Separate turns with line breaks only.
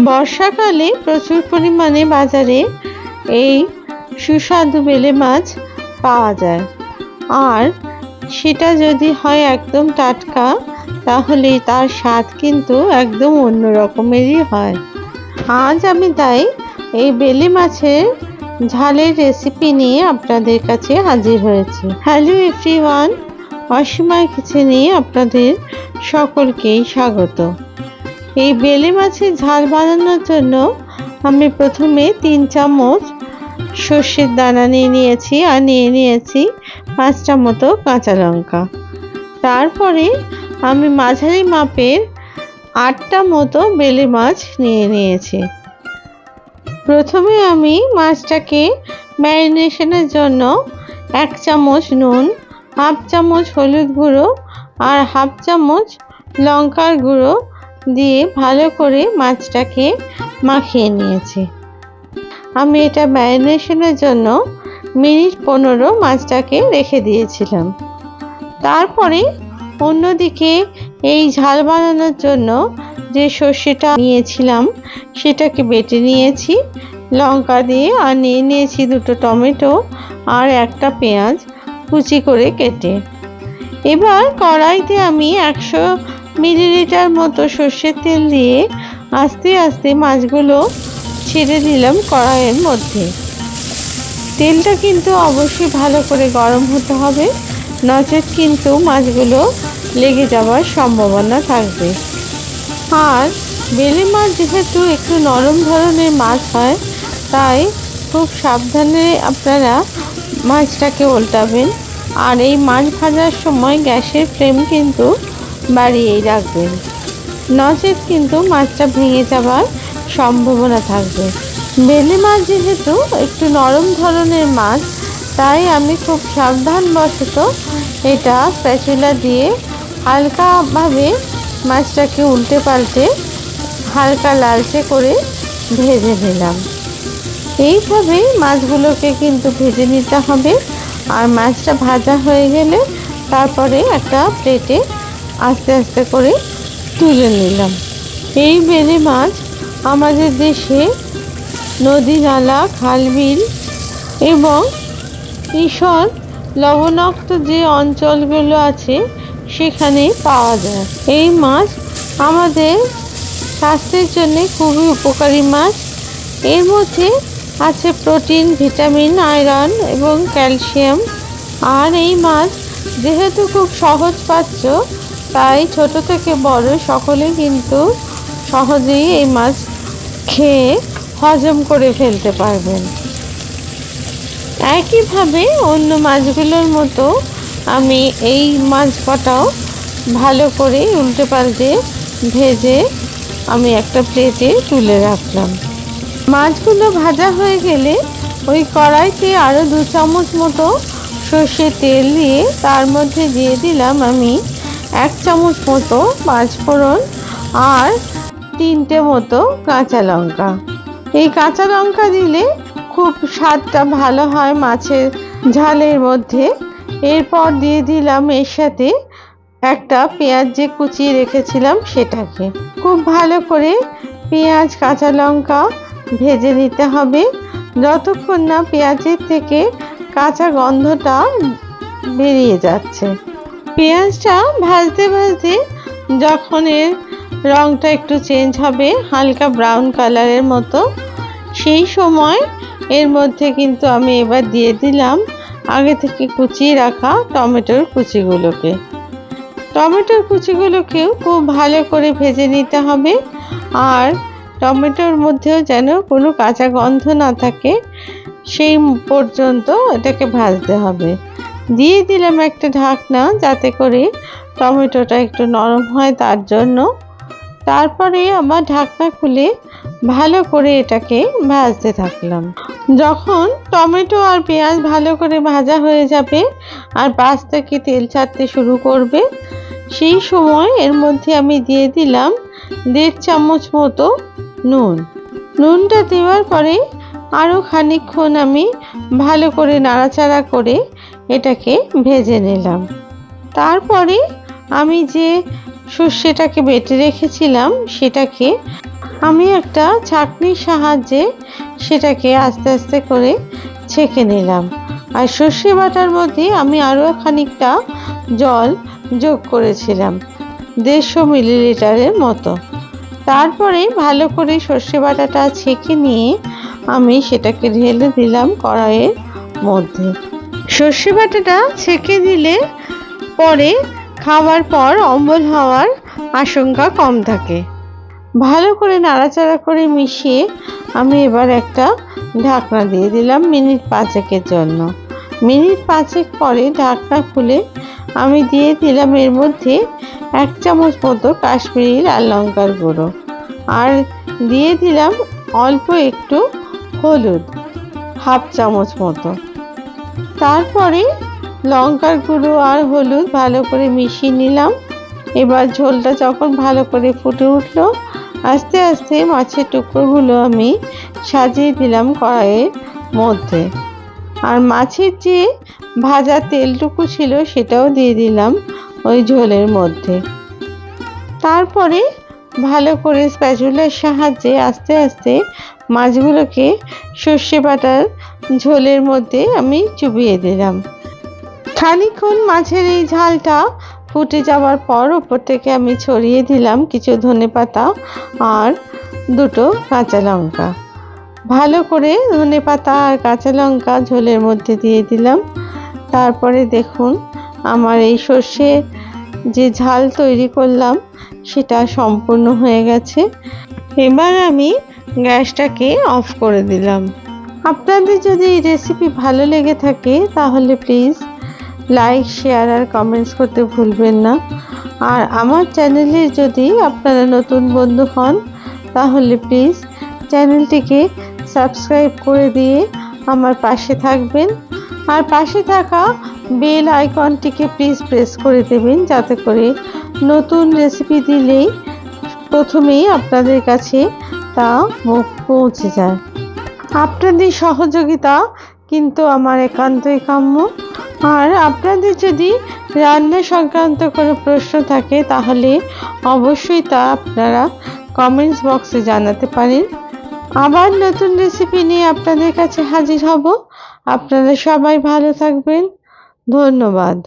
বর্ষাকালে প্রচুর পরিমাণে বাজারে এই সুস্বাদু বেলে মাছ পাওয়া যায়, আর সেটা যদি হয় একদম টাটকা তাহলে তার স্বাদ কিন্তু একদম অন্য রকমেরই হয়। আজ আমি তাই এই বেলে মাছের ঝালের রেসিপি নিয়ে আপনাদের কাছে হাজির হয়েছি। হ্যালো এভরিওয়ান, অসীমার কিচেনে আপনাদের সকলকেই স্বাগত। এই বেলে মাছের ঝাল বানানোর জন্য আমি প্রথমে 3 চামচ সর্ষের দানা নিয়ে নিয়েছি, আর নিয়ে নিয়েছি 5টা মতো কাঁচা লঙ্কা। তারপরে আমি মাঝারি মাপের 8টা মতো বেলে মাছ নিয়ে নিয়েছি। প্রথমে আমি মাছটাকে ম্যারিনেশনের জন্য 1 চামচ নুন, 1/2 চামচ হলুদ গুঁড়ো আর 1/2 চামচ লঙ্কার গুঁড়ো দিয়ে ভালো করে মাছটাকে মাখিয়ে নিয়েছি। আমি এটা ম্যারিনেশনের জন্য মিনিট 15 মাছটাকে রেখে দিয়েছিলাম। তারপরে অন্যদিকে এই ঝাল বানানোর জন্য যে সর্ষেটা নিয়েছিলাম সেটাকে বেটে নিয়েছি লঙ্কা দিয়ে, আর নিয়ে নিয়েছি 2টো টমেটো আর 1টা পেঁয়াজ কুচি করে কেটে। এবার কড়াইতে আমি 100 মিলিলিটার মতো সর্ষের তেল দিয়ে আস্তে আস্তে মাছগুলো ছেড়ে দিলাম কড়াইয়ের মধ্যে। তেলটা কিন্তু অবশ্যই ভালো করে গরম হতে হবে, নচেত কিন্তু মাছগুলো লেগে যাওয়ার সম্ভাবনা থাকবে। আর বেলে মাছ যেহেতু একটু নরম ধরনের মাছ হয়, তাই খুব সাবধানে আপনারা মাছটাকে উল্টাবেন। আর এই মাছ ভাজার সময় গ্যাসের ফ্লেম কিন্তু বাড়িয়েই রাখবেন, নচেত কিন্তু মাছটা ভেঙে যাওয়ার সম্ভাবনা থাকবে। বেলে মাছ যেহেতু একটু নরম ধরনের মাছ, তাই আমি খুব সাবধানবশত এটা স্প্যাচুলা দিয়ে হালকাভাবে মাছটাকে উল্টে পাল্টে হালকা লালচে করে ভেজে নিলাম। এইভাবে মাছগুলোকে কিন্তু ভেজে নিতে হবে। আর মাছটা ভাজা হয়ে গেলে তারপরে একটা প্লেটে আস্তে আস্তে করে তুলে নিলাম। এই বেলে মাছ আমাদের দেশে নদী, নালা, খাল, বিল এবং ঈষৎ লবণাক্ত যে অঞ্চলগুলো আছে সেখানে পাওয়া যায়। এই মাছ আমাদের স্বাস্থ্যের জন্য খুবই উপকারী মাছ। এর মধ্যে আছে প্রোটিন, ভিটামিন, আয়রন এবং ক্যালসিয়াম। আর এই মাছ যেহেতু খুব সহজপাচ্য, তাই ছোট থেকে বড় সকলে কিন্তু সহজেই এই মাছ খেয়ে হজম করে ফেলতে পারবেন। একইভাবে অন্য মাছগুলোর মতো আমি এই মাছ কটাও ভালো করে উল্টে পাল্টে ভেজে আমি একটা প্লেটে তুলে রাখলাম। মাছগুলো ভাজা হয়ে গেলে ওই কড়াইতে আরও 2 চামচ মতো সর্ষের তেল দিয়ে তার মধ্যে দিয়ে দিলাম আমি 1 চামচ মতো পাঁচফোড়ন আর 3টে মতো কাঁচা লঙ্কা। এই কাঁচা লঙ্কা দিলে খুব স্বাদটা ভালো হয় মাছের ঝালের মধ্যে। এরপর দিয়ে দিলাম এর সাথে একটা পেঁয়াজ যে কুচিয়ে রেখেছিলাম সেটাকে। খুব ভালো করে পেঁয়াজ কাঁচা লঙ্কা ভেজে নিতে হবে যতক্ষণ না পেঁয়াজের থেকে কাঁচা গন্ধটা বেরিয়ে যাচ্ছে। পেঁয়াজটা ভাজতে ভাজতে যখন এর রঙটা একটু চেঞ্জ হবে হালকা ব্রাউন কালারের মতো, সেই সময় এর মধ্যে কিন্তু আমি এবার দিয়ে দিলাম আগে থেকে কুচিয়ে রাখা টমেটোর কুচিগুলোকে। টমেটোর কুচিগুলোকেও খুব ভালো করে ভেজে নিতে হবে, আর টমেটোর মধ্যেও যেন কোনো কাঁচা গন্ধ না থাকে সেই পর্যন্ত এটাকে ভাজতে হবে। দিয়ে দিলাম একটা ঢাকনা যাতে করে টমেটোটা একটু নরম হয় তার জন্য। তারপরে আমার ঢাকনা খুলে ভালো করে এটাকে ভাজতে থাকলাম। যখন টমেটো আর পেঁয়াজ ভালো করে ভাজা হয়ে যাবে আর পাশ থেকে তেল ছাড়তে শুরু করবে, সেই সময় এর মধ্যে আমি দিয়ে দিলাম 1.5 চামচ মতো নুন। নুনটা দেওয়ার পরে আরও খানিকক্ষণ আমি ভালো করে নাড়াচাড়া করে এটাকে ভেজে নিলাম। তারপরে আমি যে সর্ষেটাকে বেটে রেখেছিলাম সেটাকে আমি একটা ছাঁকনির সাহায্যে সেটাকে আস্তে আস্তে করে ছেঁকে নিলাম। আর সর্ষে বাটার মধ্যে আমি আরও খানিকটা জল যোগ করেছিলাম, 150 মিলিলিটারের মতো। তারপরে ভালো করে সর্ষে বাটাটা ছেঁকে নিয়ে আমি সেটাকে ঢেলে দিলাম কড়াইয়ের মধ্যে। সর্ষে বাটাটা ছেঁকে দিলে পরে খাওয়ার পর অম্বল হওয়ার আশঙ্কা কম থাকে। ভালো করে নাড়াচাড়া করে মিশিয়ে আমি এবার একটা ঢাকনা দিয়ে দিলাম মিনিট 5-এর জন্য। মিনিট 5 পরে ঢাকনা খুলে আমি দিয়ে দিলাম এর মধ্যে 1 চামচ মতো কাশ্মীরি লাল লঙ্কার গুঁড়ো, আর দিয়ে দিলাম অল্প একটু হলুদ, 1/2 চামচ মতো। তারপরে লঙ্কার গুঁড়ো আর হলুদ ভালো করে মিশিয়ে নিলাম। এবার ঝোলটা যখন ভালো করে ফুটে উঠলো, আস্তে আস্তে মাছের টুকরোগুলো আমি সাজিয়ে দিলাম কড়াইয়ের মধ্যে, আর মাছের যে ভাজা তেলটুকু ছিল সেটাও দিয়ে দিলাম ওই ঝোলের মধ্যে। তারপরে ভালো করে স্প্যাচুলার সাহায্যে আস্তে আস্তে মাছগুলোকে সর্ষে বাটার ঝোলের মধ্যে আমি চুবিয়ে দিলাম। খানিকক্ষণ মাছের এই ঝালটা ফুটে যাওয়ার পর ওপর থেকে আমি ছড়িয়ে দিলাম কিছু ধনেপাতা আর 2টো কাঁচা লঙ্কা। ভালো করে ধনেপাতা আর কাঁচা লঙ্কা ঝোলের মধ্যে দিয়ে দিলাম। তারপরে দেখুন আমার এই সর্ষে যে ঝাল তৈরি করলাম সেটা সম্পূর্ণ হয়ে গেছে। এবার আমি গ্যাসটাকে অফ করে দিলাম। আপনাদের যদি এই রেসিপি ভালো লেগে থাকে তাহলে প্লিজ লাইক, শেয়ার আর কমেন্টস করতে ভুলবেন না। আর আমার চ্যানেলে যদি আপনারা নতুন বন্ধু হন তাহলে প্লিজ চ্যানেলটিকে সাবস্ক্রাইব করে দিয়ে আমার পাশে থাকবেন, আর পাশে থাকা বেল আইকনটিকে প্লিজ প্রেস করে দেবেন, যাতে করে নতুন রেসিপি দিলেই প্রথমেই আপনাদের কাছে তা পৌঁছে যায়। আপনাদের সহযোগিতা কিন্তু আমার একান্তই কাম্য। আর আপনাদের যদি রান্না সংক্রান্ত কোনো প্রশ্ন থাকে তাহলে অবশ্যই তা আপনারা কমেন্টস বক্সে জানাতে পারেন। আবার নতুন রেসিপি নিয়ে আপনাদের কাছে হাজির হব। আপনারা সবাই ভালো থাকবেন। ধন্যবাদ।